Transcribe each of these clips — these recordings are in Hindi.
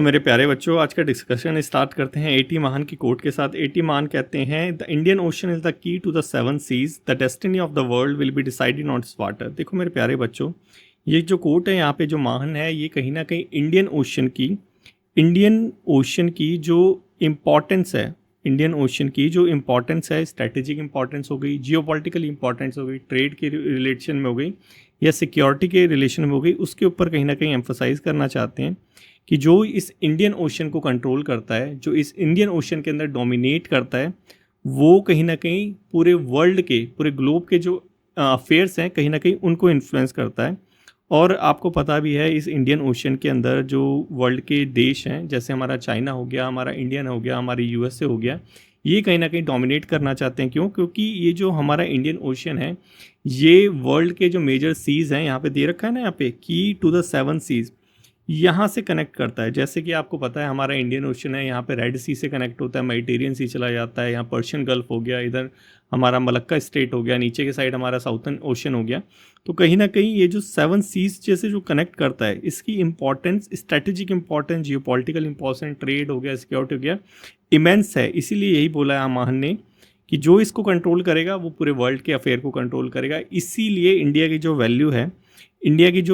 तो मेरे प्यारे बच्चों, आज का डिस्कशन स्टार्ट करते हैं एटी महान की कोट के साथ। एटी महान कहते हैं, the Indian ocean is the key to the seven seas, the destiny of the world will be decided on its water. देखो मेरे प्यारे बच्चों, ये जो कोट है यहाँ पे जो महान है, ये कहीं ना कहीं इंडियन ओशन की जो इम्पोर्टेंस है, इंडियन ओशन की जो इम्पोर्टेंस है, स्ट्रेटेजिक इम्पोर्टेंस हो गई, जियोपॉलिटिकल इम्पोर्टेंस हो गई, ट्रेड के रिलेशन में हो गई या सिक्योरिटी के रिलेशन में हो गई, उसके ऊपर कहीं ना कहीं एम्फोसाइज करना चाहते हैं कि जो इस इंडियन ओशन को कंट्रोल करता है, जो इस इंडियन ओशन के अंदर डोमिनेट करता है, वो कहीं ना कहीं पूरे वर्ल्ड के, पूरे ग्लोब के जो अफेयर्स हैं, कहीं ना कहीं उनको इन्फ्लुएंस करता है। और आपको पता भी है, इस इंडियन ओशन के अंदर जो वर्ल्ड के देश हैं, जैसे हमारा चाइना हो गया, हमारा इंडियन हो गया, हमारी यूएसए हो गया, ये कहीं ना कहीं डोमिनेट करना चाहते हैं। क्यों? क्योंकि ये जो हमारा इंडियन ओशन है, ये वर्ल्ड के जो मेजर सीज़ हैं, यहाँ पे दे रखा है ना, यहाँ पे की टू द सेवन सीज़, यहाँ से कनेक्ट करता है। जैसे कि आपको पता है, हमारा इंडियन ओशन है, यहाँ पे रेड सी से कनेक्ट होता है, मेडिटेरियन सी चला जाता है, यहाँ पर्शियन गल्फ हो गया, इधर हमारा मलक्का स्ट्रेट हो गया, नीचे के साइड हमारा साउथर्न ओशन हो गया। तो कहीं ना कहीं ये जो सेवन सीज जैसे जो कनेक्ट करता है, इसकी importance, strategic importance, geopolitical importance, trade हो गया, सिक्योरिटी हो गया, इमेंस है। इसीलिए यही बोला है महान ने कि जो इसको कंट्रोल करेगा वो पूरे वर्ल्ड के अफेयर को कंट्रोल करेगा। इसीलिए इंडिया की जो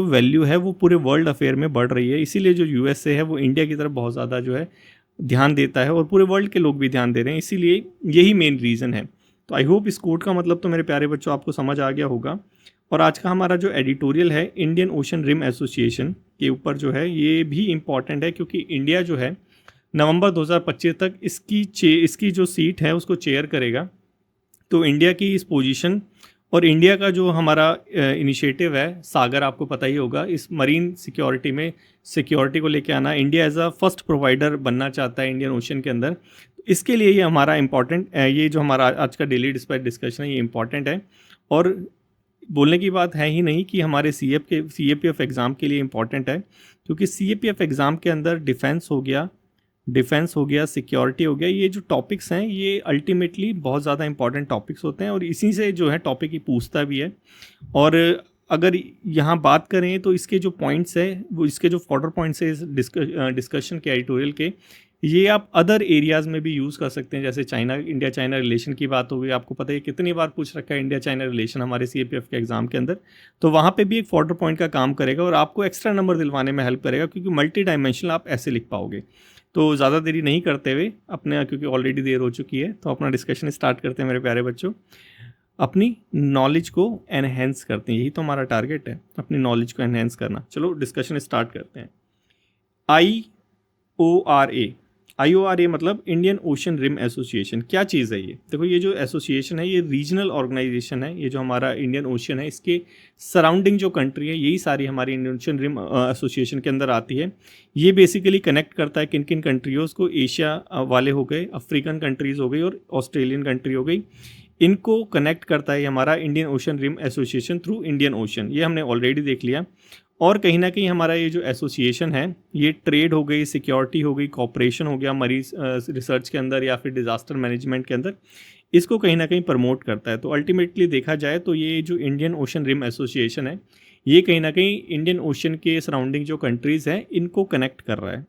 वैल्यू है वो पूरे वर्ल्ड अफेयर में बढ़ रही है। इसीलिए जो यूएसए है वो इंडिया की तरफ बहुत ज़्यादा जो है ध्यान देता है, और पूरे वर्ल्ड के लोग भी ध्यान दे रहे हैं। इसीलिए यही मेन रीज़न है। तो आई होप इस कोट का मतलब तो मेरे प्यारे बच्चों आपको समझ आ गया होगा। और आज का हमारा जो एडिटोरियल है इंडियन ओशन रिम एसोसिएशन के ऊपर जो है, ये भी इम्पॉर्टेंट है, क्योंकि इंडिया जो है नवंबर 2025 तक इसकी जो सीट है उसको चेयर करेगा। तो इंडिया की इस पोजीशन और इंडिया का जो हमारा इनिशिएटिव है, सागर आपको पता ही होगा, इस मरीन सिक्योरिटी में सिक्योरिटी को लेके आना, India as a first provider बनना चाहता है इंडियन ओशन के अंदर। तो इसके लिए ये हमारा इम्पॉर्टेंट, ये जो हमारा आज का डेली डिस्कशन है, ये इम्पॉर्टेंट है। और बोलने की बात है ही नहीं कि हमारे CAPF एग्ज़ाम के लिए इम्पॉर्टेंट है, क्योंकि CAPF एग्ज़ाम के अंदर डिफेंस हो गया, सिक्योरिटी हो गया, ये जो टॉपिक्स हैं ये अल्टीमेटली बहुत ज़्यादा इंपॉर्टेंट टॉपिक्स होते हैं, और इसी से जो है टॉपिक ही पूछता भी है। और अगर यहाँ बात करें तो इसके जो पॉइंट्स है, वो इसके जो 4 पॉइंट्स है इस डिस्कशन के, एडिटोरियल के, ये आप अदर एरियाज़ में भी यूज़ कर सकते हैं। जैसे इंडिया चाइना रिलेशन की बात हो गई, आपको पता है कितनी बार पूछ रखा है इंडिया चाइना रिलेशन हमारे CAPF के एग्ज़ाम के अंदर। तो वहाँ पे भी एक 4 पॉइंट का काम करेगा और आपको एक्स्ट्रा नंबर दिलवाने में हेल्प करेगा, क्योंकि मल्टी डायमेंशनल आप ऐसे लिख पाओगे। तो ज़्यादा देरी नहीं करते हुए अपने, क्योंकि ऑलरेडी देर हो चुकी है, तो अपना डिस्कशन स्टार्ट करते हैं मेरे प्यारे बच्चों। अपनी नॉलेज को एनहेंस करते हैं, यही तो हमारा टारगेट है, अपनी नॉलेज को एनहेंस करना। चलो डिस्कशन स्टार्ट करते हैं। IORA मतलब इंडियन ओशन रिम एसोसिएशन। क्या चीज़ है ये? देखो, ये जो एसोसिएशन है ये रीजनल ऑर्गेनाइजेशन है। ये जो हमारा इंडियन ओशन है, इसके सराउंडिंग जो कंट्री है, यही सारी हमारी इंडियन ओशन रिम एसोसिएशन के अंदर आती है। ये बेसिकली कनेक्ट करता है किन किन कंट्रीज़ को, एशिया वाले हो गए, अफ्रीकन कंट्रीज़ हो गई और ऑस्ट्रेलियन कंट्री हो गई, इनको कनेक्ट करता है हमारा Indian ocean rim association through Indian ocean. ये हमने ऑलरेडी देख लिया। और कहीं ना कहीं हमारा ये जो एसोसिएशन है, ये ट्रेड हो गई, सिक्योरिटी हो गई, कॉपरेशन हो गया, मरीज रिसर्च के अंदर या फिर डिज़ास्टर मैनेजमेंट के अंदर, इसको कहीं ना कहीं प्रमोट करता है। तो अल्टीमेटली देखा जाए तो ये जो इंडियन ओशन रिम एसोसिएशन है, ये कहीं ना कहीं इंडियन ओशन के सराउंडिंग जो कंट्रीज़ हैं, इनको कनेक्ट कर रहा है।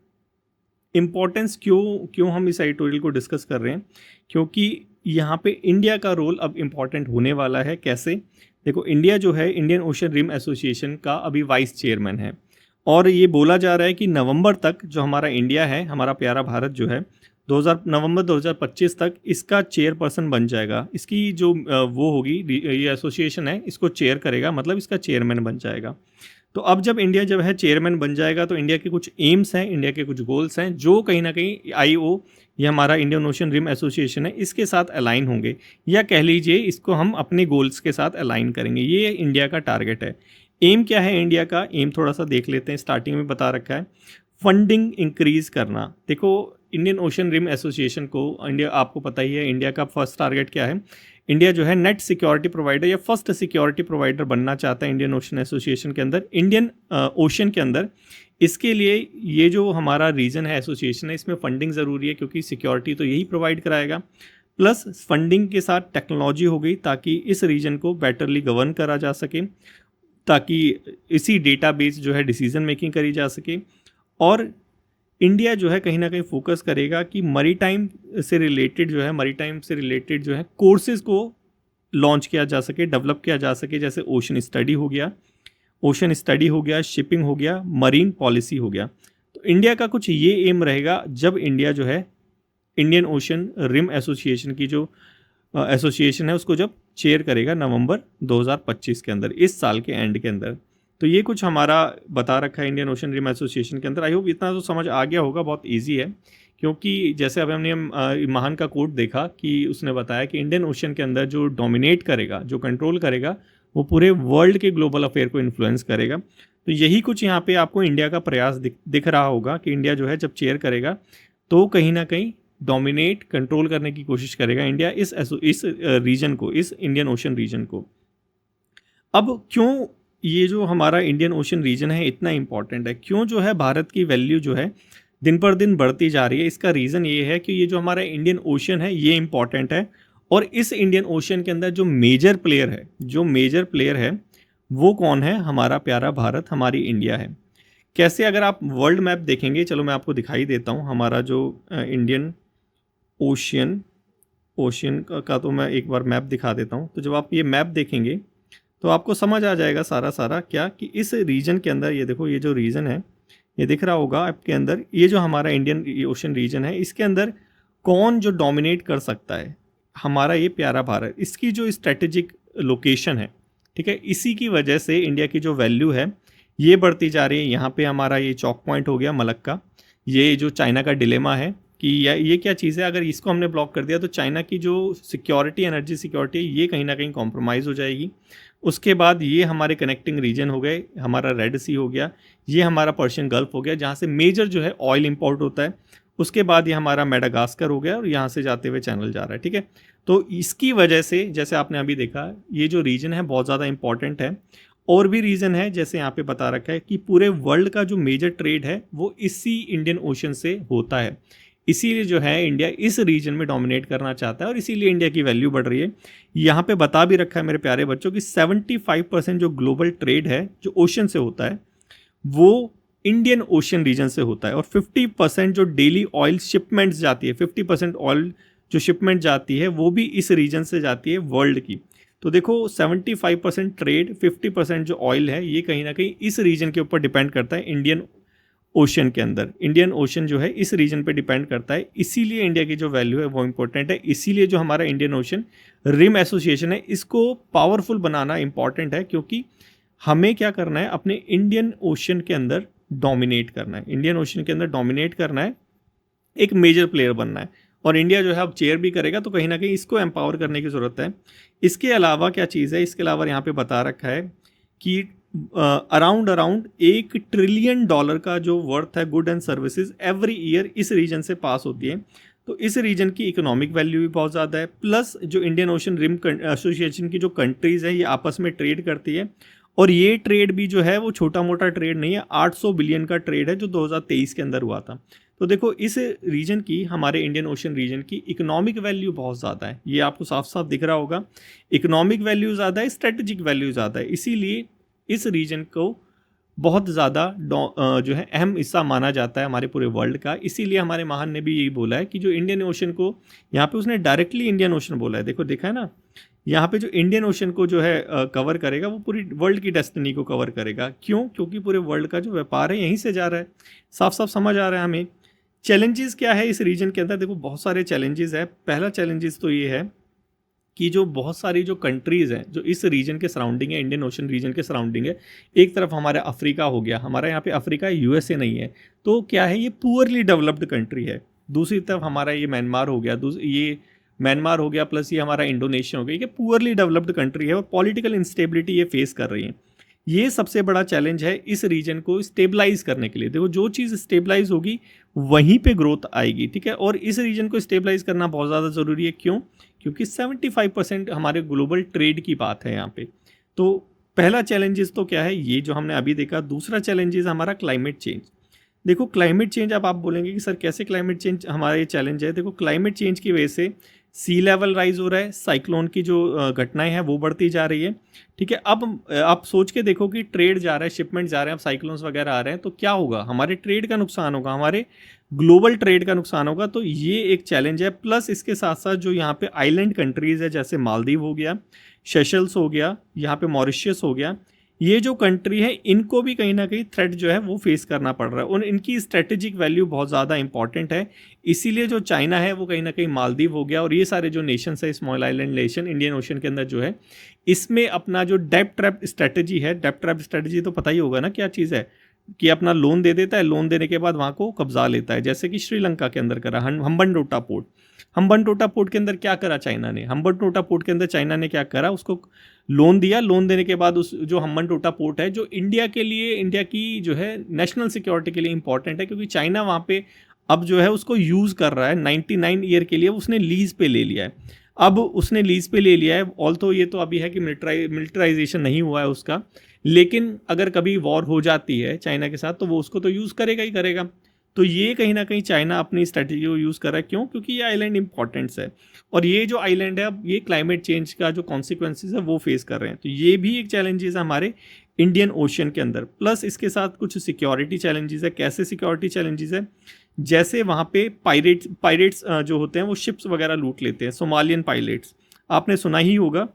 इम्पॉर्टेंस क्यों हम इस एडिटोरियल को डिस्कस कर रहे हैं? क्योंकि यहाँ पे इंडिया का रोल अब इम्पॉर्टेंट होने वाला है। कैसे? देखो, इंडिया जो है इंडियन ओशन रिम एसोसिएशन का अभी वाइस चेयरमैन है, और ये बोला जा रहा है कि नवंबर तक जो हमारा इंडिया है, हमारा प्यारा भारत जो है, नवंबर 2025 तक इसका चेयरपर्सन बन जाएगा। इसकी जो वो होगी, ये एसोसिएशन है, इसको चेयर करेगा, मतलब इसका चेयरमैन बन जाएगा। तो अब जब इंडिया जब है चेयरमैन बन जाएगा, तो इंडिया के कुछ एम्स हैं, इंडिया के कुछ गोल्स हैं, जो कहीं ना कहीं IO, ये हमारा इंडियन ओशन रिम एसोसिएशन है, इसके साथ अलाइन होंगे, या कह लीजिए इसको हम अपने गोल्स के साथ अलाइन करेंगे। ये इंडिया का टारगेट है। एम क्या है इंडिया का? एम थोड़ा सा देख लेते हैं। स्टार्टिंग में बता रखा है, फंडिंग इंक्रीज़ करना। देखो, इंडियन ओशन रिम एसोसिएशन को, इंडिया, आपको पता ही है इंडिया का फर्स्ट टारगेट क्या है। इंडिया जो है नेट सिक्योरिटी प्रोवाइडर या फर्स्ट सिक्योरिटी प्रोवाइडर बनना चाहता है इंडियन ओशन एसोसिएशन के अंदर, इंडियन ओशन के अंदर। इसके लिए ये जो हमारा रीजन है, एसोसिएशन है, इसमें फंडिंग ज़रूरी है, क्योंकि सिक्योरिटी तो यही प्रोवाइड कराएगा। प्लस फंडिंग के साथ टेक्नोलॉजी हो गई, ताकि इस रीजन को बेटरली गवर्न करा जा सके, ताकि इसी डेटाबेस जो है डिसीजन मेकिंग करी जा सके। और इंडिया जो है कहीं ना कहीं फोकस करेगा कि मरीटाइम से रिलेटेड जो है कोर्सेज को लॉन्च किया जा सके, डेवलप किया जा सके, जैसे ओशन स्टडी हो गया, शिपिंग हो गया, मरीन पॉलिसी हो गया। तो इंडिया का कुछ ये एम रहेगा जब इंडिया जो है इंडियन ओशन रिम एसोसिएशन की जो एसोसिएशन है उसको जब चेयर करेगा नवंबर 2025 के अंदर, इस साल के एंड के अंदर। तो ये कुछ हमारा बता रखा है इंडियन ओशन रिम एसोसिएशन के अंदर। आई होप इतना तो समझ आ गया होगा, बहुत इजी है, क्योंकि जैसे अभी हमने महान का कोट देखा कि उसने बताया कि इंडियन ओशन के अंदर जो डोमिनेट करेगा, जो कंट्रोल करेगा, वो पूरे वर्ल्ड के ग्लोबल अफेयर को इन्फ्लुएंस करेगा। तो यही कुछ यहाँ पे आपको इंडिया का प्रयास दिख रहा होगा कि इंडिया जो है जब चेयर करेगा तो कहीं ना कहीं डोमिनेट, कंट्रोल करने की कोशिश करेगा इंडिया इस रीजन को, इस इंडियन ओशन रीजन को। अब क्यों ये जो हमारा इंडियन ओशन रीजन है इतना इंपॉर्टेंट है, क्यों जो है भारत की वैल्यू जो है दिन पर दिन बढ़ती जा रही है? इसका रीज़न ये है कि ये जो हमारा इंडियन ओशन है ये इंपॉर्टेंट है, और इस इंडियन ओशन के अंदर जो मेजर प्लेयर है वो कौन है? हमारा प्यारा भारत, हमारी इंडिया है। कैसे? अगर आप वर्ल्ड मैप देखेंगे, चलो मैं आपको दिखाई देता हूँ हमारा जो इंडियन ओशन का तो मैं एक बार मैप दिखा देता हूँ। तो जब आप ये मैप देखेंगे तो आपको समझ आ जाएगा सारा क्या कि इस रीजन के अंदर, ये देखो, ये जो रीजन है ये दिख रहा होगा आपके अंदर, ये जो हमारा इंडियन ओशन रीजन है इसके अंदर कौन जो डोमिनेट कर सकता है? हमारा ये प्यारा भारत। इसकी जो स्ट्रेटेजिक लोकेशन है, ठीक है, इसी की वजह से इंडिया की जो वैल्यू है ये बढ़ती जा रही है। यहाँ पे हमारा ये चौक पॉइंट हो गया मलक्का, ये जो चाइना का डिलेमा है कि ये क्या चीज़ है, अगर इसको हमने ब्लॉक कर दिया तो चाइना की जो सिक्योरिटी, एनर्जी सिक्योरिटी, ये कहीं ना कहीं कॉम्प्रोमाइज़ हो जाएगी। उसके बाद ये हमारे कनेक्टिंग रीजन हो गए, हमारा रेड सी हो गया, ये हमारा पर्शियन गल्फ हो गया जहाँ से मेजर जो है ऑयल इंपोर्ट होता है। उसके बाद ये हमारा मेडागास्कर हो गया और यहाँ से जाते हुए चैनल जा रहा है, ठीक है। तो इसकी वजह से जैसे आपने अभी देखा ये जो रीजन है बहुत ज़्यादा इंपॉर्टेंट है। और भी रीज़न है, जैसे यहाँ पे बता रखा है कि पूरे वर्ल्ड का जो मेजर ट्रेड है वो इसी इंडियन ओशन से होता है। इसीलिए जो है इंडिया इस रीजन में डोमिनेट करना चाहता है और इसीलिए इंडिया की वैल्यू बढ़ रही है। यहाँ पे बता भी रखा है मेरे प्यारे बच्चों कि 75% जो ग्लोबल ट्रेड है जो ओशन से होता है वो इंडियन ओशन रीजन से होता है, और 50% जो डेली ऑयल शिपमेंट्स जाती है, 50% ऑयल जो शिपमेंट जाती है वो भी इस रीजन से जाती है वर्ल्ड की। तो देखो 75% ट्रेड, 50% जो ऑयल है ये कहीं ना कहीं इस रीजन के ऊपर डिपेंड करता है। इंडियन ओशन के अंदर इंडियन ओशन जो है इस रीजन पे डिपेंड करता है, इसीलिए इंडिया की जो वैल्यू है वो इंपॉर्टेंट है। इसीलिए जो हमारा इंडियन ओशन रिम एसोसिएशन है इसको पावरफुल बनाना इंपॉर्टेंट है, क्योंकि हमें क्या करना है, अपने इंडियन ओशन के अंदर डोमिनेट करना है, इंडियन ओशन के अंदर डोमिनेट करना है, एक मेजर प्लेयर बनना है। और इंडिया जो है अब चेयर भी करेगा तो कहीं ना कहीं इसको एम्पावर करने की ज़रूरत है। इसके अलावा क्या चीज़ है, इसके अलावा यहाँ पे बता रखा है कि अराउंड $1 ट्रिलियन का जो वर्थ है good and services every year इस रीजन से पास होती है। तो इस रीजन की इकोनॉमिक वैल्यू भी बहुत ज़्यादा है, प्लस जो इंडियन ओशन रिम एसोसिएशन की जो कंट्रीज़ है ये आपस में ट्रेड करती है, और ये ट्रेड भी जो है वो छोटा मोटा ट्रेड नहीं है, 800 बिलियन का ट्रेड है जो 2023 के अंदर हुआ था। तो देखो इस रीजन की, हमारे इंडियन ओशन रीजन की इकोनॉमिक वैल्यू बहुत ज़्यादा है, ये आपको साफ साफ दिख रहा होगा। इकोनॉमिक वैल्यू ज़्यादा है, स्ट्रेटेजिक वैल्यू ज़्यादा है, इसीलिए इस रीजन को बहुत ज़्यादा जो है अहम हिस्सा माना जाता है हमारे पूरे वर्ल्ड का। इसीलिए हमारे महान ने भी यही बोला है कि जो इंडियन ओशन को, यहाँ पे उसने डायरेक्टली इंडियन ओशन बोला है, देखो देखा है ना, यहाँ पे जो इंडियन ओशन को जो है कवर करेगा वो पूरी वर्ल्ड की डेस्टिनी को कवर करेगा। क्यों? क्योंकि पूरे वर्ल्ड का जो व्यापार है यहीं से जा रहा है, साफ साफ समझ आ रहा है हमें। चैलेंजेस क्या है इस रीजन के अंदर? देखो बहुत सारे चैलेंजेस है। पहला चैलेंजेस तो ये है कि जो बहुत सारी जो कंट्रीज़ हैं जो इस रीजन के सराउंडिंग है, इंडियन ओशन रीजन के सराउंडिंग है, एक तरफ हमारा अफ्रीका हो गया, हमारा यहाँ पे अफ्रीका यूएसए नहीं है, तो क्या है ये पुअरली डेवलप्ड कंट्री है। दूसरी तरफ हमारा ये म्यांमार हो गया, ये म्यांमार हो गया, प्लस ये हमारा इंडोनेशिया हो गया, ये पुअरली डेवलप्ड कंट्री है और पॉलिटिकल इंस्टेबिलिटी ये फेस कर रही है। ये सबसे बड़ा चैलेंज है इस रीजन को स्टेबलाइज करने के लिए। देखो जो चीज़ स्टेबलाइज होगी वहीं पे ग्रोथ आएगी, ठीक है। और इस रीजन को स्टेबलाइज करना बहुत ज़्यादा ज़रूरी है। क्यों? क्योंकि 75% हमारे ग्लोबल ट्रेड की बात है यहाँ पे। तो पहला चैलेंजेस तो क्या है, ये जो हमने अभी देखा। दूसरा चैलेंजेस हमारा क्लाइमेट चेंज। देखो क्लाइमेट चेंज, अब आप बोलेंगे कि सर कैसे क्लाइमेट चेंज हमारा ये चैलेंज है। देखो क्लाइमेट चेंज की वजह से सी लेवल राइज हो रहा है, साइक्लोन की जो घटनाएं हैं वो बढ़ती जा रही है। ठीक है, अब आप सोच के देखो कि ट्रेड जा रहा है, शिपमेंट जा रहे हैं, अब साइक्लोन्स वगैरह आ रहे हैं, तो क्या होगा, हमारे ट्रेड का नुकसान होगा, हमारे ग्लोबल ट्रेड का नुकसान होगा। तो ये एक चैलेंज है। प्लस इसके साथ साथ जो यहाँ पे आइलैंड कंट्रीज़ है, जैसे मालदीव हो गया, सेशल्स हो गया, यहाँ पे मॉरिशियस हो गया, ये जो कंट्री है इनको भी कहीं ना कहीं थ्रेट जो है वो फेस करना पड़ रहा है, और इनकी स्ट्रेटेजिक वैल्यू बहुत ज़्यादा इंपॉर्टेंट है। इसीलिए जो चाइना है वो कहीं ना कहीं मालदीव हो गया, और ये सारे जो नेशंस है, small island nation Indian ocean के अंदर जो है, इसमें अपना जो डेब्ट ट्रैप स्ट्रेटजी है, डेब्ट ट्रैप स्ट्रेटजी तो पता ही होगा ना क्या चीज़ है, कि अपना लोन दे देता है, लोन देने के बाद वहाँ को कब्जा लेता है, जैसे कि श्रीलंका के अंदर करा हम्बनटोटा पोर्ट। हम्बनटोटा पोर्ट के अंदर क्या करा चाइना ने, हम्बनटोटा पोर्ट के अंदर चाइना ने क्या करा, उसको लोन दिया, लोन देने के बाद उस जो हम्बनटोटा पोर्ट है, जो इंडिया के लिए, इंडिया की जो है नेशनल सिक्योरिटी के लिए इंपॉर्टेंट है, क्योंकि चाइना वहाँ पे अब जो है उसको यूज़ कर रहा है 99 ईयर के लिए, उसने लीज पे ले लिया है। अब उसने लीज पे ले लिया है, ऑल तो ये तो अभी है कि मिलिटराइजेशन नहीं हुआ है उसका, लेकिन अगर कभी वॉर हो जाती है चाइना के साथ तो वो उसको तो यूज़ करेगा ही करेगा। तो ये कहीं ना कहीं चाइना अपनी स्ट्रेटजी को यूज़ कर रहा है। क्यों? क्योंकि ये आइलैंड इंपॉर्टेंस है, और ये जो आइलैंड है अब ये क्लाइमेट चेंज का जो कॉन्सिक्वेंसेज है वो फेस कर रहे हैं। तो ये भी एक चैलेंजेस है हमारे इंडियन ओशन के अंदर। प्लस इसके साथ कुछ सिक्योरिटी चैलेंजेस है। कैसे सिक्योरिटी चैलेंजेस है? जैसे वहाँ पे पायरेट्स जो होते हैं वो शिप्स वगैरह लूट लेते हैं, सोमालियन पायलट्स। आपने सुना ही होगा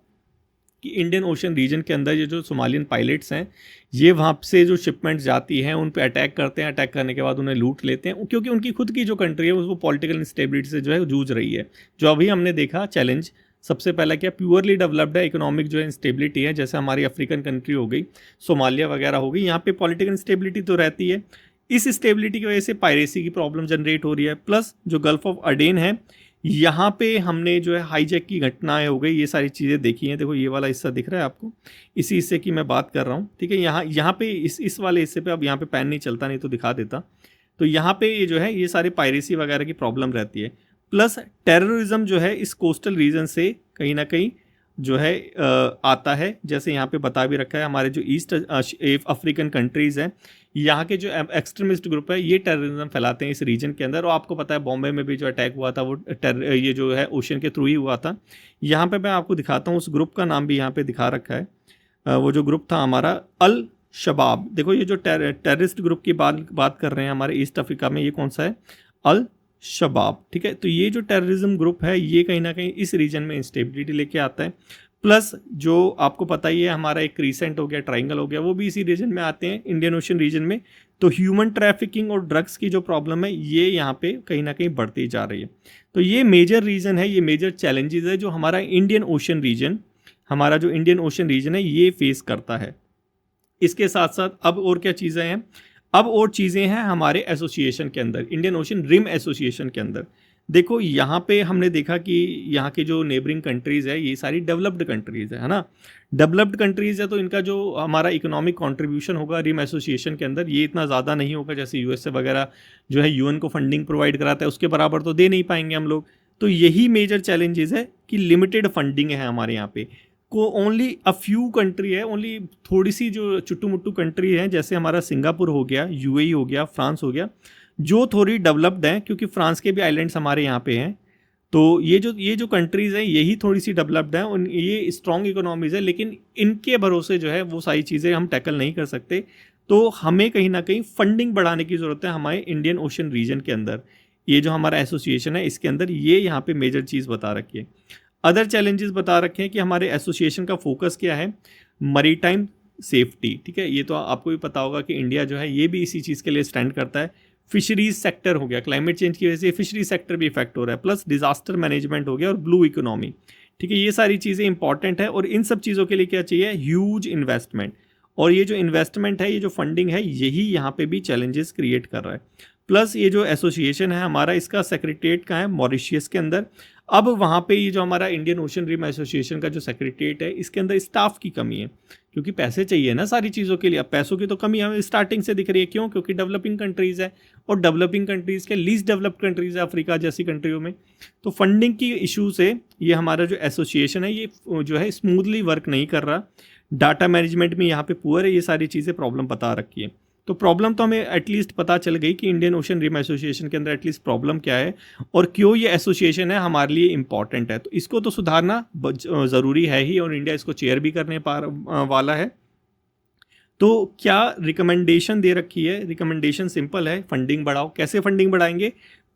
कि इंडियन ओशन रीजन के अंदर ये जो सोमालियन पायलट्स हैं, ये वहाँ से जो शिपमेंट्स जाती हैं उन पे अटैक करते हैं, अटैक करने के बाद उन्हें लूट लेते हैं, क्योंकि उनकी खुद की जो कंट्री है वो पॉलिटिकल इंस्टेबिलिटी से जो है जूझ रही है। जो अभी हमने देखा चैलेंज, सबसे पहला क्या, प्योरली डेवलप्ड है, इकोनॉमिक जो है इंस्टेबिलिटी है, जैसे हमारी अफ्रीकन कंट्री हो गई, सोमालिया वगैरह हो गई, यहाँ पे पॉलिटिकल इंस्टेबिलिटी तो रहती है। इस स्टेबिलिटी की वजह से पायरेसी की प्रॉब्लम जनरेट हो रही है। प्लस जो गल्फ ऑफ अडेन है, यहाँ पे हमने जो है हाईजैक की घटनाएं हो गई, ये सारी चीज़ें देखी हैं। देखो ये वाला हिस्सा दिख रहा है आपको, इसी हिस्से की मैं बात कर रहा हूँ। ठीक है, यहाँ पे इस वाले हिस्से पे, अब यहाँ पे पैन नहीं चलता, नहीं तो दिखा देता। तो यहाँ पे ये जो है ये सारे पायरेसी वगैरह की प्रॉब्लम रहती है। प्लस टेररिज्म जो है इस कोस्टल रीजन से कहीं ना कहीं जो है आता है। जैसे यहाँ पे बता भी रखा है, हमारे जो ईस्ट अफ्रीकन कंट्रीज़ हैं, यहाँ के जो एक्सट्रीमिस्ट ग्रुप है ये टेररिज्म फैलाते हैं इस रीजन के अंदर। और आपको पता है बॉम्बे में भी जो अटैक हुआ था वो ये जो है ओशन के थ्रू ही हुआ था। यहाँ पे मैं आपको दिखाता हूँ, उस ग्रुप का नाम भी यहाँ पे दिखा रखा है। वो जो ग्रुप था हमारा अल शबाब। देखो ये जो टेररिस्ट ग्रुप की बात कर रहे हैं हमारे ईस्ट अफ्रीका में, ये कौन सा है? अल शबाब। ठीक है, तो ये जो टेररिज्म ग्रुप है ये कहीं ना कहीं इस रीजन में इंस्टेबिलिटी लेके आता है। प्लस जो आपको पता ही है हमारा एक क्रीसेंट हो गया, ट्राइंगल हो गया, वो भी इसी रीजन में आते हैं, इंडियन ओशन रीजन में। तो ह्यूमन ट्रैफिकिंग और ड्रग्स की जो प्रॉब्लम है ये यहाँ पे कहीं ना कहीं बढ़ती जा रही है। तो ये मेजर रीज़न है, ये मेजर चैलेंजेस है जो हमारा इंडियन ओशन रीजन, हमारा जो इंडियन ओशन रीजन है ये फेस करता है। इसके साथ साथ अब और क्या चीज़ें हैं? अब और चीज़ें हैं हमारे एसोसिएशन के अंदर, इंडियन ओशन रिम एसोसिएशन के अंदर। देखो यहाँ पे हमने देखा कि यहाँ के जो नेबरिंग कंट्रीज़ है ये सारी डेवलप्ड कंट्रीज़ है ना। डेवलप्ड कंट्रीज़ है तो इनका जो हमारा इकोनॉमिक कंट्रीब्यूशन होगा रिम एसोसिएशन के अंदर ये इतना ज़्यादा नहीं होगा। जैसे यूएसए वगैरह जो है यूएन को फंडिंग प्रोवाइड कराता है, उसके बराबर तो दे नहीं पाएंगे हम लोग। तो यही मेजर चैलेंजेस है कि लिमिटेड फंडिंग है हमारे यहाँ पे, को ओनली अ फ्यू कंट्री है, ओनली थोड़ी सी जो चुट्टू मुट्टू कंट्री है, जैसे हमारा सिंगापुर हो गया, यूएई हो गया, फ्रांस हो गया, जो थोड़ी डेवलप्ड हैं, क्योंकि फ्रांस के भी आइलैंड्स हमारे यहाँ पे हैं। तो ये जो कंट्रीज़ हैं यही थोड़ी सी डेवलप्ड हैं, उन ये स्ट्रॉन्ग इकोनॉमीज़ है, लेकिन इनके भरोसे जो है वो सारी चीज़ें हम टैकल नहीं कर सकते। तो हमें कहीं ना कहीं फंडिंग बढ़ाने की ज़रूरत है हमारे इंडियन ओशन रीजन के अंदर। ये जो हमारा एसोसिएशन है इसके अंदर ये यहाँ पे मेजर चीज़ बता रखी है। अदर चैलेंजेस बता रखे हैं कि हमारे एसोसिएशन का फोकस क्या है, मरीटाइम सेफ्टी। ठीक है, ये तो आपको भी पता होगा कि इंडिया जो है ये भी इसी चीज़ के लिए स्टैंड करता है। फिशरीज सेक्टर हो गया, क्लाइमेट चेंज की वजह से फिशरीज सेक्टर भी इफेक्ट हो रहा है, प्लस डिजास्टर मैनेजमेंट हो गया और ब्लू इकोनॉमी। ठीक है, ये सारी चीज़ें इंपॉर्टेंट है, और इन सब चीज़ों के लिए क्या चाहिए? Huge investment. और ये जो इन्वेस्टमेंट है, ये जो फंडिंग है, यही यहाँ पे भी चैलेंजेस क्रिएट कर रहा है। प्लस ये जो एसोसिएशन है हमारा, इसका सेक्रेटरीट कहाँ है? मॉरिशियस के अंदर। अब वहाँ पे ये जो हमारा इंडियन ओशन रिम एसोसिएशन का जो सेक्रेटरीट है इसके अंदर स्टाफ की कमी है, क्योंकि पैसे चाहिए ना सारी चीज़ों के लिए। अब पैसों की तो कमी हमें स्टार्टिंग से दिख रही है। क्यों? क्योंकि डेवलपिंग कंट्रीज़ है, और डेवलपिंग कंट्रीज़ के लीस्ट डेवलप्ड कंट्रीज़ है अफ्रीका जैसी कंट्रियों में। तो फंडिंग की इशू से ये हमारा जो एसोसिएशन है ये जो है स्मूथली वर्क नहीं कर रहा। डाटा मैनेजमेंट में यहाँ पे पुअर है, ये सारी चीज़ें प्रॉब्लम बता रखी है। तो प्रॉब्लम तो हमें एटलीस्ट पता चल गई कि इंडियन ओशन रिम एसोसिएशन के अंदर एटलीस्ट प्रॉब्लम क्या है और क्यों ये एसोसिएशन है हमारे लिए इम्पॉर्टेंट है। तो इसको तो सुधारना ज़रूरी है ही, और इंडिया इसको चेयर भी करने वाला है। तो क्या रिकमेंडेशन दे रखी है? रिकमेंडेशन सिंपल है, फंडिंग बढ़ाओ। कैसे फंडिंग बढ़ाएंगे?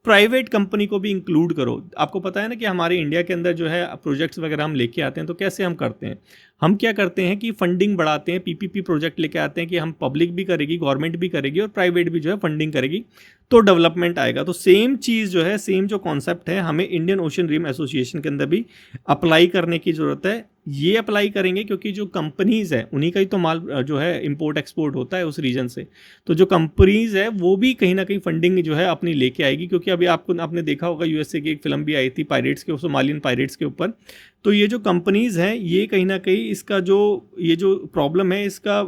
प्राइवेट कंपनी को भी इंक्लूड करो। आपको पता है ना कि हमारे इंडिया के अंदर जो है प्रोजेक्ट्स वगैरह हम लेके आते हैं, तो कैसे हम करते हैं? हम क्या करते हैं कि फंडिंग बढ़ाते हैं, पीपीपी प्रोजेक्ट लेके आते हैं कि हम पब्लिक भी करेगी, गवर्नमेंट भी करेगी और प्राइवेट भी जो है फंडिंग करेगी, तो डेवलपमेंट आएगा। तो सेम चीज़ जो है, सेम जो कॉन्सेप्ट है, हमें इंडियन ओशन रिम एसोसिएशन के अंदर भी अप्लाई करने की ज़रूरत है। ये अप्लाई करेंगे क्योंकि जो कंपनीज़ है उन्हीं का ही तो माल जो है इंपोर्ट एक्सपोर्ट होता है उस रीजन से। तो जो कंपनीज़ है वो भी कहीं ना कहीं फंडिंग जो है अपनी लेके आएगी, क्योंकि अभी आपने देखा होगा यूएसए की एक फिल्म भी आई थी पायरेट्स के, सोमालियन पायरेट्स के ऊपर। तो ये जो कंपनीज़ हैं ये कहीं ना कहीं इसका ये जो प्रॉब्लम है इसका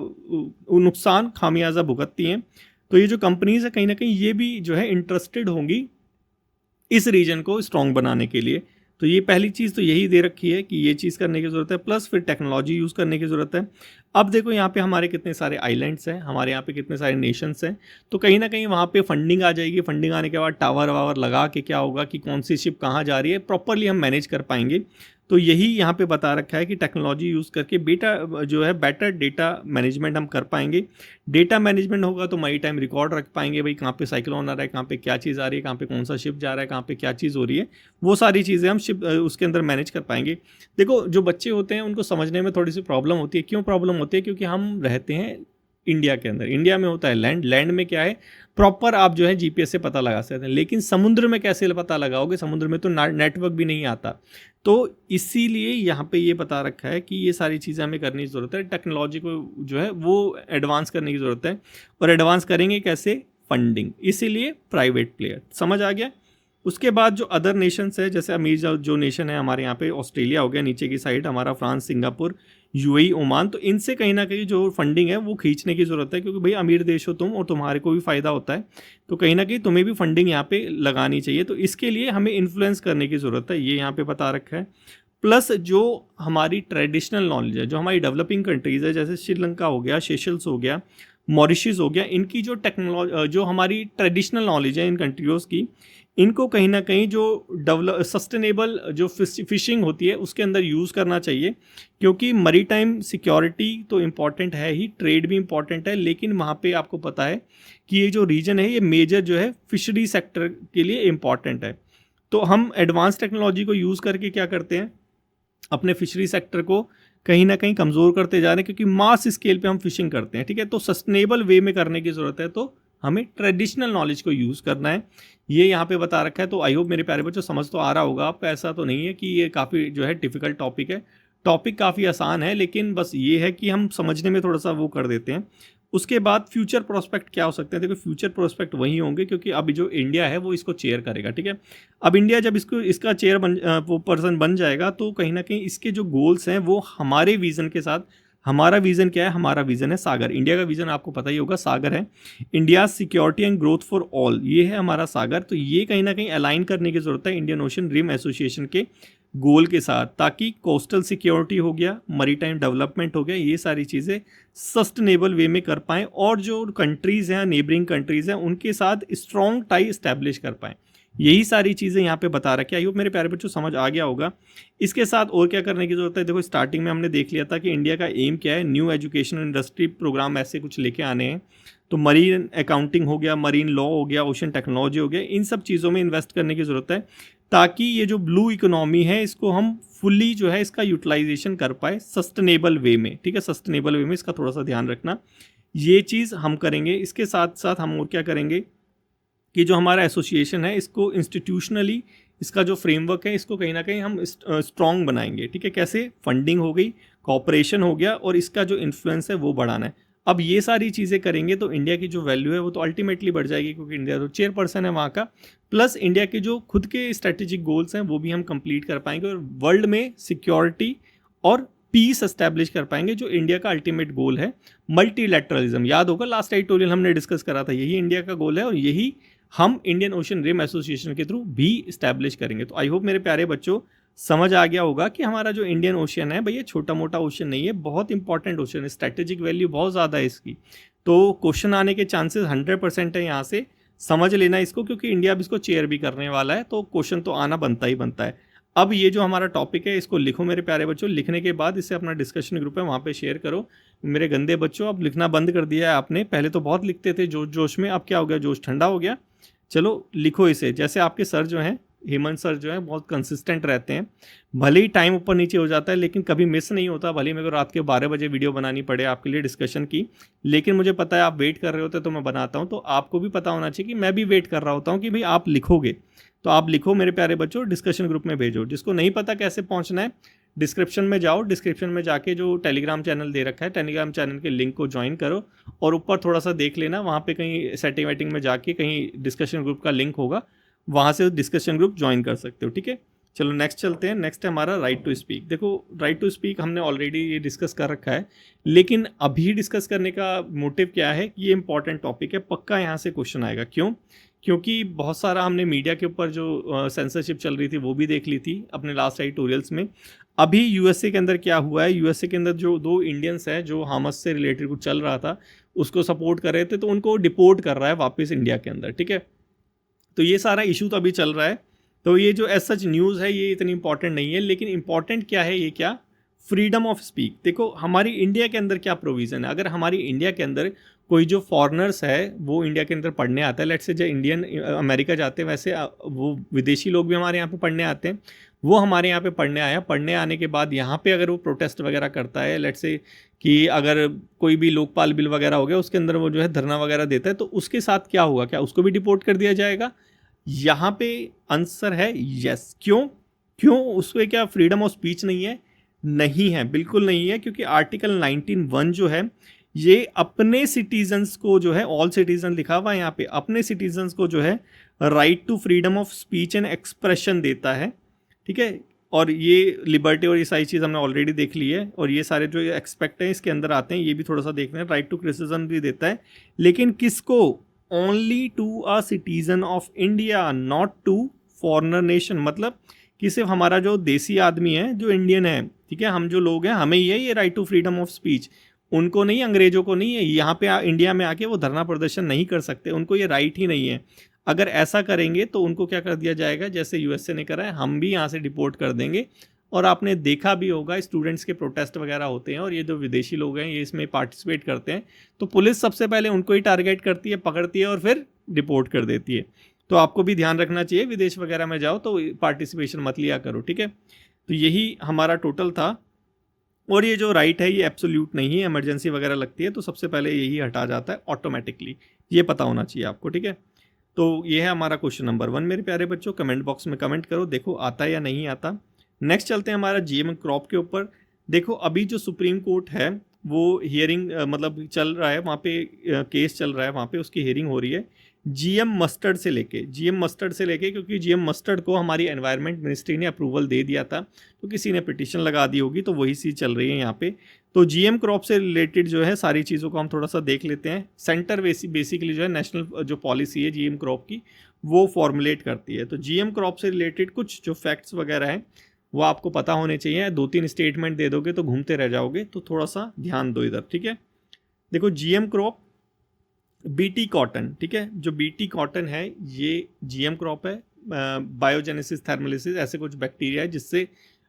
नुकसान खामियाजा भुगतती हैं। तो ये जो कंपनीज़ है कहीं ना कहीं ये भी जो है इंटरेस्टेड होंगी इस रीजन को स्ट्रॉन्ग बनाने के लिए। तो ये पहली चीज़ तो यही दे रखी है कि ये चीज़ करने की ज़रूरत है, प्लस फिर टेक्नोलॉजी यूज़ करने की ज़रूरत है। अब देखो यहाँ पे हमारे कितने सारे आइलैंड्स हैं, हमारे यहाँ पे कितने सारे नेशंस हैं, तो कहीं ना कहीं वहाँ पे फंडिंग आ जाएगी। फंडिंग आने के बाद टावर वावर लगा के क्या होगा कि कौन सी शिप कहाँ जा रही है प्रॉपरली हम मैनेज कर पाएंगे। तो यही यहाँ पे बता रखा है कि टेक्नोलॉजी यूज़ करके बेटर डेटा मैनेजमेंट हम कर पाएंगे। डेटा मैनेजमेंट होगा तो मई टाइम रिकॉर्ड रख पाएंगे, भाई कहाँ पे साइक्लोन आ रहा है, कहाँ पे क्या चीज़ आ रही है, कहाँ पे कौन सा शिप जा रहा है, कहाँ पे क्या चीज़ हो रही है, वो सारी चीज़ें हम शिप उसके अंदर मैनेज कर पाएंगे। देखो जो बच्चे होते हैं उनको समझने में थोड़ी सी प्रॉब्लम होती है। क्यों प्रॉब्लम होती है? क्योंकि हम रहते हैं इंडिया के अंदर, इंडिया में होता है लैंड, लैंड में क्या है प्रॉपर आप जो है जीपीएस से पता लगा सकते हैं, लेकिन समुद्र में कैसे पता लगाओगे? समुद्र में तो नेटवर्क भी नहीं आता। तो इसीलिए यहाँ पे ये बता रखा है कि ये सारी चीज़ें हमें करने की ज़रूरत है, टेक्नोलॉजी को जो है वो एडवांस करने की ज़रूरत है। और एडवांस करेंगे कैसे? फंडिंग, इसीलिए प्राइवेट प्लेयर। समझ आ गया? उसके बाद जो अदर नेशंस है, जैसे अमीर जो नेशन है हमारे यहाँ पे ऑस्ट्रेलिया हो गया नीचे की साइड, हमारा फ्रांस, सिंगापुर, यूएई, ओमान, तो इनसे कहीं ना कहीं जो फंडिंग है वो खींचने की ज़रूरत है, क्योंकि भाई अमीर देश हो तुम और तुम्हारे को भी फ़ायदा होता है, तो कहीं ना कहीं तुम्हें भी फंडिंग यहाँ पे लगानी चाहिए। तो इसके लिए हमें इन्फ्लुएंस करने की ज़रूरत है, ये यहाँ पे बता रखा है। प्लस जो हमारी ट्रेडिशनल नॉलेज है, जो हमारी डेवलपिंग कंट्रीज़ है, जैसे श्रीलंका हो गया, सेशल्स हो गया, मॉरिशस हो गया, इनकी जो हमारी ट्रेडिशनल नॉलेज है इन कंट्रीज़ की, इनको कहीं ना कहीं जो सस्टेनेबल जो फिशिंग होती है उसके अंदर यूज़ करना चाहिए, क्योंकि मरी टाइम सिक्योरिटी तो इम्पॉर्टेंट है ही, ट्रेड भी इम्पॉर्टेंट है, लेकिन वहाँ पे आपको पता है कि ये जो रीजन है ये मेजर जो है फिशरी सेक्टर के लिए इम्पॉर्टेंट है। तो हम एडवांस टेक्नोलॉजी को यूज़ करके क्या करते हैं, अपने फिशरी सेक्टर को कहीं ना कहीं कमज़ोर करते जा रहे हैं, क्योंकि मास स्केल पे हम फिशिंग करते हैं। ठीक है, तो सस्टेनेबल वे में करने की ज़रूरत है, तो हमें ट्रेडिशनल नॉलेज को यूज़ करना है, ये यहाँ पे बता रखा है। तो आई होप मेरे प्यारे बच्चों समझ तो आ रहा होगा आपको। ऐसा तो नहीं है कि ये काफ़ी जो है डिफ़िकल्ट टॉपिक है, टॉपिक काफ़ी आसान है, लेकिन बस ये है कि हम समझने में थोड़ा सा वो कर देते हैं। उसके बाद फ्यूचर प्रोस्पेक्ट क्या हो सकते हैं? देखो फ्यूचर प्रोस्पेक्ट वही होंगे, क्योंकि अभी जो इंडिया है वो इसको चेयर करेगा। ठीक है, अब इंडिया जब इसका चेयर वो पर्सन बन जाएगा, तो कहीं ना कहीं इसके जो गोल्स हैं वो हमारे विज़न के साथ, हमारा विज़न क्या है? हमारा विज़न है सागर। इंडिया का विज़न आपको पता ही होगा, सागर है, India security and growth for all, ये है हमारा सागर। तो ये कहीं ना कहीं अलाइन करने की ज़रूरत है इंडियन ओशन रिम एसोसिएशन के गोल के साथ, ताकि कोस्टल सिक्योरिटी हो गया, मरीटाइम डेवलपमेंट हो गया, ये सारी चीज़ें सस्टेनेबल वे में कर पाएँ, और जो कंट्रीज़ हैं, नेबरिंग कंट्रीज़ हैं, उनके साथ स्ट्रॉन्ग टाई इस्टेब्लिश कर पाएँ। यही सारी चीज़ें यहाँ पे बता रखी है। आई होप मेरे प्यारे बच्चों समझ आ गया होगा। इसके साथ और क्या करने की ज़रूरत है? देखो स्टार्टिंग में हमने देख लिया था कि इंडिया का एम क्या है, न्यू एजुकेशन इंडस्ट्री प्रोग्राम ऐसे कुछ लेके आने हैं। तो मरीन अकाउंटिंग हो गया, मरीन लॉ हो गया, ओशन टेक्नोलॉजी हो गया, इन सब चीज़ों में इन्वेस्ट करने की ज़रूरत है, ताकि ये जो ब्लू इकोनॉमी है इसको हम फुल्ली जो है इसका यूटिलाइजेशन कर पाए सस्टेनेबल वे में। ठीक है, सस्टेनेबल वे में इसका थोड़ा सा ध्यान रखना, ये चीज़ हम करेंगे। इसके साथ साथ हम और क्या करेंगे कि जो हमारा एसोसिएशन है इसको इंस्टीट्यूशनली, इसका जो फ्रेमवर्क है इसको कहीं ना कहीं हम स्ट्रॉन्ग बनाएंगे। ठीक है, कैसे? फंडिंग हो गई, कॉपरेशन हो गया, और इसका जो इन्फ्लुएंस है वो बढ़ाना है। अब ये सारी चीज़ें करेंगे तो इंडिया की जो वैल्यू है वो तो अल्टीमेटली बढ़ जाएगी, क्योंकि इंडिया तो चेयरपर्सन है वहाँ का, प्लस इंडिया के जो खुद के स्ट्रेटेजिक गोल्स हैं वो भी हम कंप्लीट कर पाएंगे, और वर्ल्ड में सिक्योरिटी और पीस एस्टैब्लिश कर पाएंगे, जो इंडिया का अल्टीमेट गोल है। मल्टीलैटरलिज्म, याद होगा लास्ट एडिटोरियल हमने डिस्कस करा था, यही इंडिया का गोल है, और यही हम इंडियन ओशन रिम एसोसिएशन के थ्रू भी इस्टेब्लिश करेंगे। तो आई होप मेरे प्यारे बच्चों समझ आ गया होगा कि हमारा जो इंडियन ओशियन है भैया छोटा मोटा ओशियन नहीं है, बहुत इंपॉर्टेंट ओशियन है, स्ट्रेटेजिक वैल्यू बहुत ज़्यादा है इसकी। तो क्वेश्चन आने के चांसेस 100% है यहाँ से, समझ लेना इसको, क्योंकि इंडिया अब इसको चेयर भी करने वाला है, तो क्वेश्चन तो आना बनता ही बनता है। अब ये जो हमारा टॉपिक है इसको लिखो मेरे प्यारे बच्चों, लिखने के बाद इसे अपना डिस्कशन ग्रुप है वहाँ पे शेयर करो। मेरे गंदे बच्चों अब लिखना बंद कर दिया है आपने, पहले तो बहुत लिखते थे जोश जोश में, अब क्या हो गया, जोश ठंडा हो गया। चलो लिखो इसे, जैसे आपके सर जो हैं हेमंत सर जो है बहुत कंसिस्टेंट रहते हैं, भले ही टाइम ऊपर नीचे हो जाता है लेकिन कभी मिस नहीं होता, भले ही मेरे को रात के 12 बजे वीडियो बनानी पड़े आपके लिए डिस्कशन की, लेकिन मुझे पता है आप वेट कर रहे होते तो मैं बनाता हूँ। तो आपको भी पता होना चाहिए कि मैं भी वेट कर रहा होता हूँ कि भाई आप लिखोगे, तो आप लिखो मेरे प्यारे बच्चों, डिस्कशन ग्रुप में भेजो। जिसको नहीं पता कैसे पहुँचना है, डिस्क्रिप्शन में जाओ, डिस्क्रिप्शन में जाके जो टेलीग्राम चैनल दे रखा है, टेलीग्राम चैनल के लिंक को ज्वाइन करो, और ऊपर थोड़ा सा देख लेना, वहाँ पे कहीं सेटिंग वेटिंग में जाके कहीं डिस्कशन ग्रुप का लिंक होगा, वहाँ से डिस्कशन ग्रुप ज्वाइन कर सकते हो, ठीक है। चलो नेक्स्ट चलते हैं। नेक्स्ट है हमारा राइट टू स्पीक। देखो राइट टू स्पीक हमने ऑलरेडी ये डिस्कस कर रखा है, लेकिन अभी डिस्कस करने का मोटिव क्या है कि ये इंपॉर्टेंट टॉपिक है, पक्का यहाँ से क्वेश्चन आएगा। क्यों? क्योंकि बहुत सारा हमने मीडिया के ऊपर जो सेंसरशिप चल रही थी वो भी देख ली थी अपने लास्ट एडिटोरियल्स में। अभी यूएसए के अंदर क्या हुआ है, यूएसए के अंदर जो 2 इंडियंस हैं जो हामस से रिलेटेड कुछ चल रहा था उसको सपोर्ट कर रहे थे, तो उनको डिपोर्ट कर रहा है वापस इंडिया के अंदर, ठीक है। तो ये सारा इशू तो अभी चल रहा है, तो ये जो एज सच न्यूज़ है ये इतनी इंपॉर्टेंट नहीं है, लेकिन इंपॉर्टेंट क्या है, ये क्या, फ्रीडम ऑफ स्पीक। देखो हमारी इंडिया के अंदर क्या प्रोविज़न है, अगर हमारी इंडिया के अंदर कोई जो फॉरेनर्स है वो इंडिया के अंदर पढ़ने आता है, लेट्स से जो इंडियन अमेरिका जाते हैं, वैसे वो विदेशी लोग भी हमारे यहाँ पे पढ़ने आते हैं, वो हमारे यहाँ पे पढ़ने आया, पढ़ने आने के बाद यहाँ पे अगर वो प्रोटेस्ट वगैरह करता है, लेट्स से कि अगर कोई भी लोकपाल बिल वगैरह हो गया उसके अंदर वो जो है धरना वगैरह देता है, तो उसके साथ क्या होगा, क्या उसको भी डिपोर्ट कर दिया जाएगा? यहाँ पे आंसर है यस। क्यों? क्यों उसमें क्या फ्रीडम ऑफ स्पीच नहीं है? नहीं है, बिल्कुल नहीं है, क्योंकि आर्टिकल 19(1) जो है ये अपने सिटीजन्स को जो है, ऑल सिटीजन लिखा हुआ है यहाँ पे, अपने सिटीजन्स को जो है right to freedom of speech and expression देता है, ठीक है। और ये लिबर्टी और ये सारी चीज़ हमने ऑलरेडी देख ली है, और ये सारे जो एक्सपेक्ट हैं इसके अंदर आते हैं, ये भी थोड़ा सा देख रहे हैं। राइट टू क्रिटिसिज्म भी देता है, लेकिन किसको? Only to a citizen of India, not to foreigner nation. मतलब कि सिर्फ हमारा जो देसी आदमी है जो इंडियन है, ठीक है, हम जो लोग हैं हमें ही है ये right to freedom of speech, उनको नहीं, अंग्रेजों को नहीं है। यहाँ पे इंडिया में आके वो धरना प्रदर्शन नहीं कर सकते, उनको ये राइट ही नहीं है। अगर ऐसा करेंगे तो उनको क्या कर दिया जाएगा, जैसे यूएसए ने करा है, हम भी यहाँ से डिपोर्ट कर देंगे। और आपने देखा भी होगा स्टूडेंट्स के प्रोटेस्ट वगैरह होते हैं और ये जो विदेशी लोग हैं ये इसमें पार्टिसिपेट करते हैं, तो पुलिस सबसे पहले उनको ही टारगेट करती है, पकड़ती है और फिर डिपोर्ट कर देती है। तो आपको भी ध्यान रखना चाहिए, विदेश वगैरह में जाओ तो पार्टिसिपेशन मत लिया करो, ठीक है। तो यही हमारा टोटल था। और ये जो राइट है ये एब्सोल्यूट नहीं है, इमरजेंसी वगैरह लगती है तो सबसे पहले यही हटा जाता है ऑटोमेटिकली, ये पता होना चाहिए आपको, ठीक है। तो ये है हमारा क्वेश्चन नंबर 1 मेरे प्यारे बच्चों। कमेंट बॉक्स में कमेंट करो, देखो आता है या नहीं आता। नेक्स्ट चलते हैं हमारा जीएम क्रॉप के ऊपर। देखो अभी जो सुप्रीम कोर्ट है वो हियरिंग मतलब चल रहा है, वहाँ पे केस चल रहा है, वहाँ पे उसकी हियरिंग हो रही है जीएम मस्टर्ड से लेके, क्योंकि जीएम मस्टर्ड को हमारी एनवायरनमेंट मिनिस्ट्री ने अप्रूवल दे दिया था, तो किसी ने पिटीशन लगा दी होगी, तो वही चीज़ चल रही है यहाँ पे। तो जीएम क्रॉप से रिलेटेड जो है सारी चीज़ों को हम थोड़ा सा देख लेते हैं। सेंटर बेसिकली जो है नेशनल जो पॉलिसी है जीएम क्रॉप की वो फॉर्मुलेट करती है। तो जीएम क्रॉप से रिलेटेड कुछ जो फैक्ट्स वगैरह हैं वो आपको पता होने चाहिए। 2-3 स्टेटमेंट दे दोगे तो घूमते रह जाओगे, तो थोड़ा सा ध्यान दो इधर, ठीक है। देखो जीएम क्रॉप, बीटी कॉटन, ठीक है, जो बीटी कॉटन है ये जीएम क्रॉप है। बायोजेनेसिस थर्मोलिसिस ऐसे कुछ बैक्टीरिया है जिससे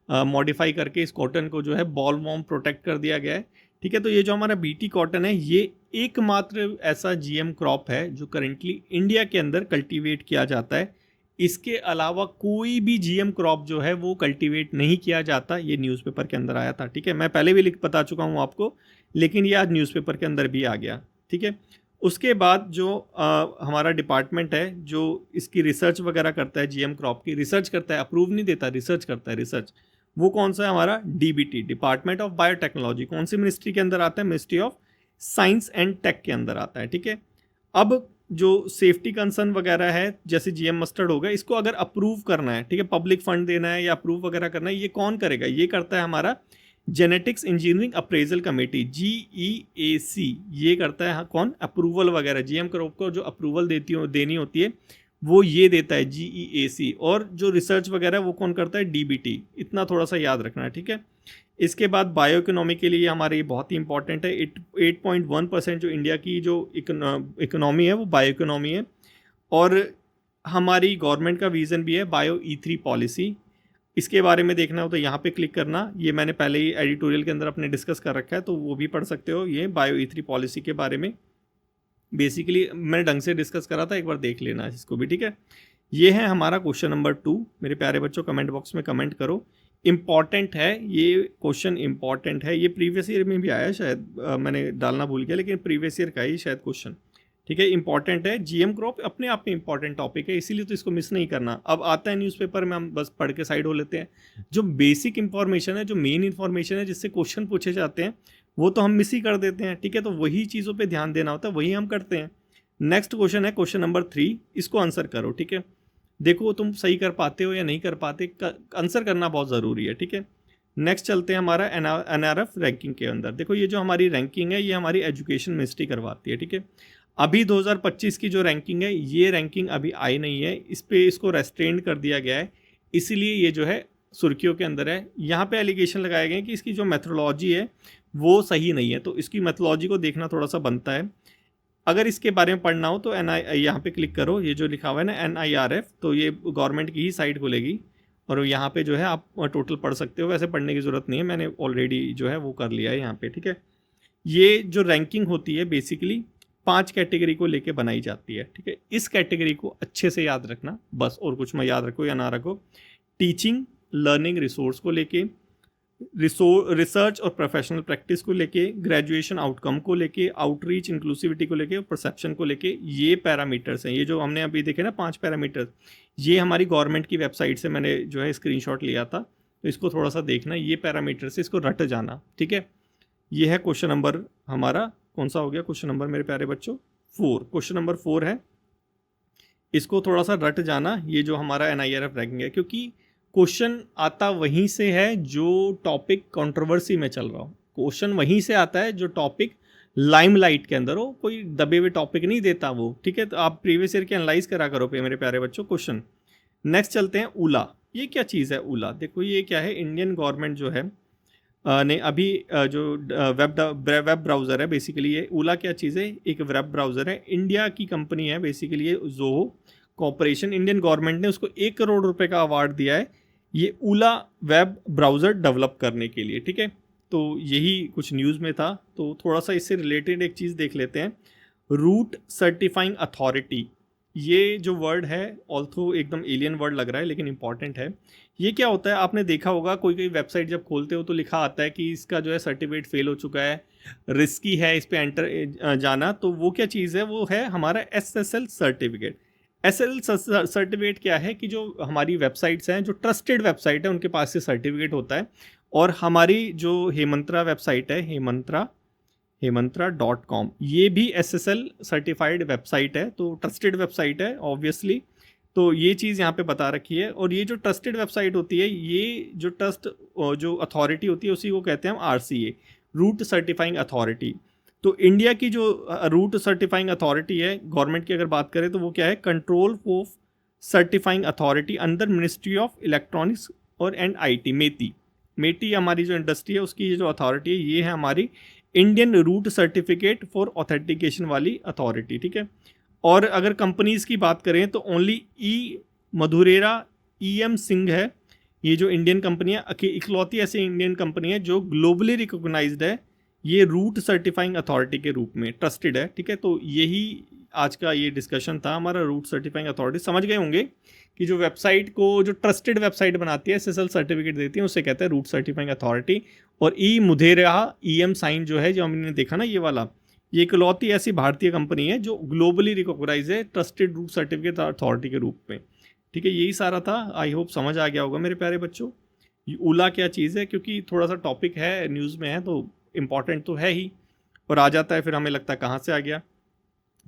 मॉडिफाई करके इस कॉटन को जो है बॉल वॉर्म प्रोटेक्ट कर दिया गया है, ठीक है। तो ये जो हमारा बीटी कॉटन है ये एकमात्र ऐसा जीएम क्रॉप है जो करेंटली इंडिया के अंदर कल्टीवेट किया जाता है। इसके अलावा कोई भी जीएम क्रॉप जो है वो कल्टीवेट नहीं किया जाता। ये न्यूज़पेपर के अंदर आया था, ठीक है, मैं पहले भी बता चुका हूँ आपको, लेकिन ये आज न्यूज़पेपर के अंदर भी आ गया, ठीक है। उसके बाद जो हमारा डिपार्टमेंट है जो इसकी रिसर्च वगैरह करता है, जीएम क्रॉप की रिसर्च करता है, अप्रूव नहीं देता, रिसर्च करता है, रिसर्च, वो कौन सा है हमारा डीबीटी, डिपार्टमेंट ऑफ बायोटेक्नोलॉजी। कौन सी मिनिस्ट्री के अंदर आता है? Ministry of science and tech के अंदर आता है, ठीक है। अब जो सेफ्टी कंसर्न वगैरह है जैसे जीएम मस्टर्ड होगा, इसको अगर अप्रूव करना है, ठीक है, पब्लिक फंड देना है या अप्रूव वगैरह करना है, ये कौन करेगा? ये करता है हमारा genetics engineering appraisal committee, GEAC, ये करता है कौन? अप्रूवल वगैरह। जीएम क्रॉप को जो अप्रूवल देनी होती है वो ये देता है GEAC, और जो रिसर्च वगैरह वो कौन करता है, DBT। इतना थोड़ा सा याद रखना है, ठीक है। इसके बाद बायो इकोनॉमी के लिए हमारे ये बहुत ही इंपॉर्टेंट है। 8.1% जो इंडिया की जो इकोनॉमी है वो बायो इकोनॉमी है, और हमारी गवर्नमेंट का विज़न भी है बायो E3 पॉलिसी। इसके बारे में देखना हो तो यहाँ पे क्लिक करना, ये मैंने पहले ही एडिटोरियल के अंदर अपने डिस्कस कर रखा है, तो वो भी पढ़ सकते हो। ये बायो E3 पॉलिसी के बारे में बेसिकली मैंने ढंग से डिस्कस करा था, एक बार देख लेना इसको भी, ठीक है। ये है हमारा क्वेश्चन नंबर 2। मेरे प्यारे बच्चों कमेंट बॉक्स में कमेंट करो, इम्पॉर्टेंट है ये क्वेश्चन, इम्पॉर्टेंट है ये, प्रीवियस ईयर में भी आया शायद, मैंने डालना भूल गया, लेकिन प्रीवियस ईयर का ही शायद क्वेश्चन, ठीक है। इंपॉर्टेंट है, GM क्रॉप अपने आप में इंपॉर्टेंट टॉपिक है, इसीलिए तो इसको मिस नहीं करना। अब आता है न्यूज़पेपर में, हम बस पढ़ के साइड हो लेते हैं। जो बेसिक इंफॉर्मेशन है, जो मेन इंफॉर्मेशन है, जिससे क्वेश्चन पूछे जाते हैं, वो तो हम मिस ही कर देते हैं, ठीक है। तो वही चीज़ों पे ध्यान देना होता है, वही हम करते हैं। नेक्स्ट क्वेश्चन है क्वेश्चन नंबर 3, इसको आंसर करो, ठीक है। देखो तुम सही कर पाते हो या नहीं कर पाते, आंसर करना बहुत ज़रूरी है, ठीक है। नेक्स्ट चलते हैं हमारा NRF रैंकिंग के अंदर। देखो ये जो हमारी रैंकिंग है, ये हमारी एजुकेशन मिनिस्ट्री करवाती है, ठीक है। अभी 2025 की जो रैंकिंग है, ये रैंकिंग अभी आई नहीं है, इस पर इसको रेस्ट्रेंड कर दिया गया है, इसीलिए ये जो है सुर्खियों के अंदर है। यहाँ पे एलिगेशन लगाए गए हैं कि इसकी जो मेथोडोलॉजी है वो सही नहीं है, तो इसकी मेथोडोलॉजी को देखना थोड़ा सा बनता है। अगर इसके बारे में पढ़ना हो तो यहाँ पे क्लिक करो, ये जो लिखा हुआ है ना NIRF, तो ये गवर्नमेंट की ही साइट खुलेगी, और यहाँ पे जो है आप टोटल पढ़ सकते हो। वैसे पढ़ने की ज़रूरत नहीं है, मैंने ऑलरेडी जो है वो कर लिया है यहाँ पे, ठीक है। ये जो रैंकिंग होती है बेसिकली 5 कैटेगरी को लेके बनाई जाती है, ठीक है। इस कैटेगरी को अच्छे से याद रखना बस, और कुछ में याद रखो या ना रखो। टीचिंग लर्निंग रिसोर्स को लेके, रिसर्च और प्रोफेशनल प्रैक्टिस को लेके, ग्रेजुएशन आउटकम को लेके, आउटरीच इंक्लूसिविटी को लेके, परसेप्शन को लेके, ये पैरामीटर्स हैं। ये जो हमने अभी देखे ना 5 पैरामीटर्स, ये हमारी गवर्नमेंट की वेबसाइट से मैंने जो है स्क्रीनशॉट लिया था, तो इसको थोड़ा सा देखना, ये पैरामीटर्स से इसको रट जाना, ठीक है। ये है क्वेश्चन नंबर हमारा, कौन सा हो गया क्वेश्चन नंबर मेरे प्यारे बच्चों, 4। क्वेश्चन नंबर 4 है, इसको थोड़ा सा रट जाना, ये जो हमारा NIRF रैंकिंग है, क्योंकि क्वेश्चन आता वहीं से है जो टॉपिक कंट्रोवर्सी में चल रहा हो। क्वेश्चन वहीं से आता है जो टॉपिक लाइमलाइट के अंदर हो, कोई दबे हुए टॉपिक नहीं देता वो, ठीक है। तो आप प्रीवियस ईयर के एनालाइज करा करो पे मेरे प्यारे बच्चों क्वेश्चन। नेक्स्ट चलते हैं ऊला। ये क्या चीज़ है ऊला? देखो ये क्या है, इंडियन गवर्नमेंट जो है ने अभी जो वेब ब्राउज़र है, बेसिकली ये ऊला क्या चीज़ है, एक वेब ब्राउज़र है, इंडिया की कंपनी है बेसिकली ये, जोहो कॉर्पोरेशन, इंडियन गवर्नमेंट ने उसको 1 करोड़ रुपए का अवार्ड दिया है ये ऊला वेब ब्राउज़र डेवलप करने के लिए, ठीक है। तो यही कुछ न्यूज़ में था, तो थोड़ा सा इससे रिलेटेड एक चीज़ देख लेते हैं। रूट सर्टिफाइंग अथॉरिटी, ये जो वर्ड है ऑल्थो एकदम एलियन वर्ड लग रहा है लेकिन इंपॉर्टेंट है। ये क्या होता है, आपने देखा होगा कोई कोई वेबसाइट जब खोलते हो तो लिखा आता है कि इसका जो है सर्टिफिकेट फेल हो चुका है, रिस्की है इस पर एंटर जाना। तो वो क्या चीज़ है, वो है हमारा SSL सर्टिफिकेट। SSL सर्टिफिकेट क्या है कि जो हमारी वेबसाइट्स हैं, जो ट्रस्टेड वेबसाइट है, उनके पास से सर्टिफिकेट होता है। और हमारी जो हेमंत्रा वेबसाइट है, हेमंत्रा.com, ये भी SSL सर्टिफाइड वेबसाइट है, तो ट्रस्टेड वेबसाइट है ऑब्वियसली। तो ये चीज़ यहाँ पे बता रखी है। और ये जो ट्रस्टेड वेबसाइट होती है, ये जो ट्रस्ट जो अथॉरिटी होती है उसी को कहते हैं हम RCA, रूट सर्टिफाइंग अथॉरिटी। तो इंडिया की जो रूट सर्टिफाइंग अथॉरिटी है गवर्नमेंट की अगर बात करें तो वो क्या है, control of certifying authority under ministry of electronics और एंड IT, मेटी हमारी जो इंडस्ट्री है उसकी जो अथॉरिटी है, ये है हमारी Indian root certificate for authentication वाली अथॉरिटी, ठीक है। और अगर कंपनीज़ की बात करें तो ओनली मधुरेरा EM सिंह है, ये जो इंडियन कंपनी है, इकलौती ऐसी इंडियन कंपनी है जो ग्लोबली रिकॉग्नाइज्ड है ये रूट सर्टिफाइंग अथॉरिटी के रूप में, ट्रस्टेड है, ठीक है। तो यही आज का ये डिस्कशन था हमारा, रूट सर्टिफाइंग अथॉरिटी। समझ गए होंगे कि जो वेबसाइट को, जो ट्रस्टेड वेबसाइट बनाती है, SSL सर्टिफिकेट देती है, उससे कहते हैं रूट सर्टिफाइंग अथॉरिटी। और मुधेरा EM साइन जो है, जो हमने देखा ना ये वाला, ये इकलौती ऐसी भारतीय कंपनी है जो ग्लोबली रिकॉग्नाइज है ट्रस्टेड रूट सर्टिफिकेट अथॉरिटी के रूप में, ठीक है। यही सारा था, आई होप समझ आ गया होगा मेरे प्यारे बच्चों। ऊला क्या चीज़ है, क्योंकि थोड़ा सा टॉपिक है, न्यूज़ में है, तो इम्पॉर्टेंट तो है ही, और आ जाता है फिर हमें लगता है कहाँ से आ गया।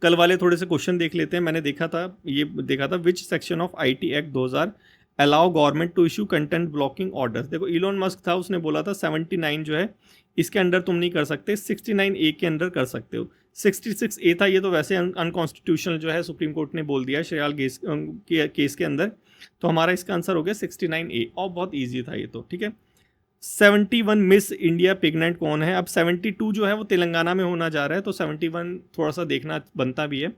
कल वाले थोड़े से क्वेश्चन देख लेते हैं। मैंने देखा था which section of IT act 2000 allow government to issue content blocking orders. देखो इलोन मस्क था, उसने बोला था 79 जो है इसके अंडर तुम नहीं कर सकते, 69A के अंडर कर सकते हो। 66A था, ये तो वैसे अनकॉन्स्टिट्यूशनल जो है सुप्रीम कोर्ट ने बोल दिया श्रेयाल केस के अंदर, तो हमारा इसका आंसर हो गया 69A, और बहुत ईजी था ये तो, ठीक है। 71 मिस इंडिया प्रेग्नेंट कौन है? अब 72 जो है वो तेलंगाना में होना जा रहा है, तो 71 थोड़ा सा देखना बनता भी है।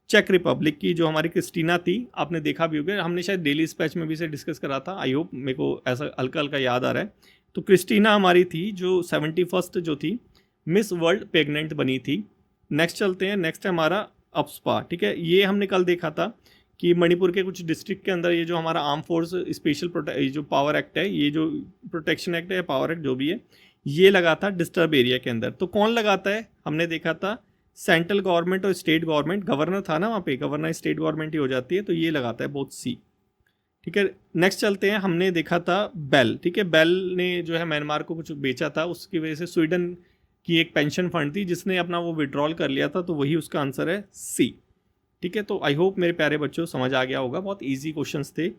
चेक रिपब्लिक की जो हमारी क्रिस्टीना थी, आपने देखा भी होगा, हमने शायद डेली स्पैच में भी इसे डिस्कस करा था, आई होप, मेरे को ऐसा हल्का हल्का याद आ रहा है। तो क्रिस्टीना हमारी थी जो 71st जो थी मिस वर्ल्ड प्रेग्नेंट बनी थी। नेक्स्ट चलते हैं, नेक्स्ट है हमारा अप्सपा, ठीक है। ये हमने कल देखा था कि मणिपुर के कुछ डिस्ट्रिक्ट के अंदर ये जो हमारा आर्म फोर्स स्पेशल जो पावर एक्ट है, ये जो प्रोटेक्शन एक्ट है, पावर एक्ट जो भी है, ये लगा था डिस्टर्ब एरिया के अंदर। तो कौन लगाता है? हमने देखा था सेंट्रल गवर्नमेंट और स्टेट गवर्नमेंट, गवर्नर था ना वहाँ पे, गवर्नर स्टेट गवर्नमेंट ही हो जाती है, तो ये लगाता है बोथ सी, ठीक है। नेक्स्ट चलते हैं, हमने देखा था बेल, ठीक है। बेल ने जो है म्यांमार को कुछ बेचा था, उसकी वजह से स्वीडन की एक पेंशन फंड थी जिसने अपना वो विड्रॉल कर लिया था, तो वही उसका आंसर है सी, ठीक है। तो आई होप मेरे प्यारे बच्चों समझ आ गया होगा, बहुत ईजी क्वेश्चंस थे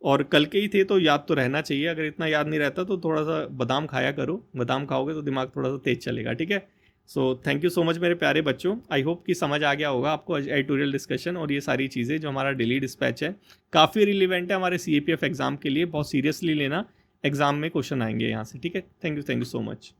और कल के ही थे, तो याद तो रहना चाहिए। अगर इतना याद नहीं रहता तो थोड़ा सा बादाम खाया करो, बादाम खाओगे तो दिमाग थोड़ा सा तेज चलेगा, ठीक है। So thank you so much मेरे प्यारे बच्चों, आई होप कि समझ आ गया होगा आपको एडिटोरियल डिस्कशन और ये सारी चीज़ें जो हमारा डेली डिस्पैच है, काफ़ी रिलीवेंट है हमारे CAPF एग्जाम के लिए, बहुत सीरियसली लेना, एग्जाम में क्वेश्चन आएंगे यहाँ से, ठीक है। Thank you so much.